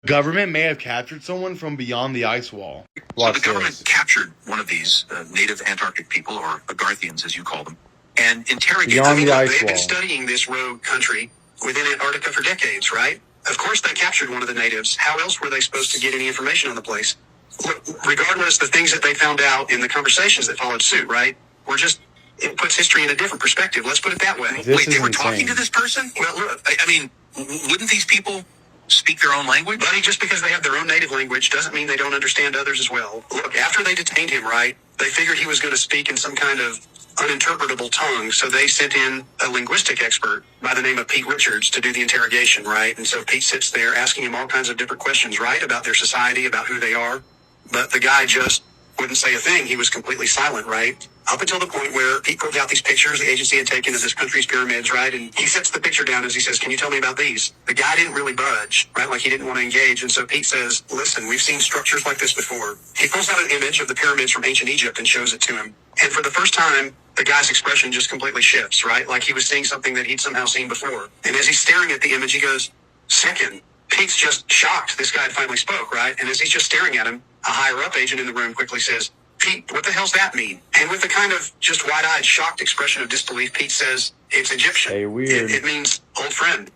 Government may have captured someone from beyond the ice wall. So the government captured one of these native Antarctic people, or Agarthians as you call them, and interrogated them. Beyond the ice They've wall. been studying this rogue country within Antarctica for decades, right? Of course they captured one of the natives. How else were they supposed to get any information on the place? Look, regardless, the things that they found out in the conversations that followed suit, right, were just, it puts history in a different perspective. Let's put it that way. This Wait, is they were insane. talking to this person? Well, look, I mean, wouldn't these people speak their own language? Buddy, just because they have their own native language doesn't mean they don't understand others as well. Look, after they detained him, right, they figured he was going to speak in some kind of uninterpretable tongue, so they sent in a linguistic expert by the name of Pete Richards to do the interrogation, right? And so Pete sits there asking him all kinds of different questions, right, about their society, about who they are. But the guy just wouldn't say a thing. He was completely silent, right? Up until the point where Pete pulled out these pictures the agency had taken of this country's pyramids, right? And he sets the picture down as he says, can you tell me about these? The guy didn't really budge, right? Like he didn't want to engage. And so Pete says, listen, we've seen structures like this before. He pulls out an image of the pyramids from ancient Egypt and shows it to him. And for the first time, the guy's expression just completely shifts, right? Like he was seeing something that he'd somehow seen before. And as he's staring at the image, he goes, second. Pete's just shocked this guy had finally spoke, right? And as he's just staring at him, a higher-up agent in the room quickly says, Pete, what the hell's that mean? And with a kind of just wide-eyed, shocked expression of disbelief, Pete says, it's Egyptian. Hey, weird. It means old friend.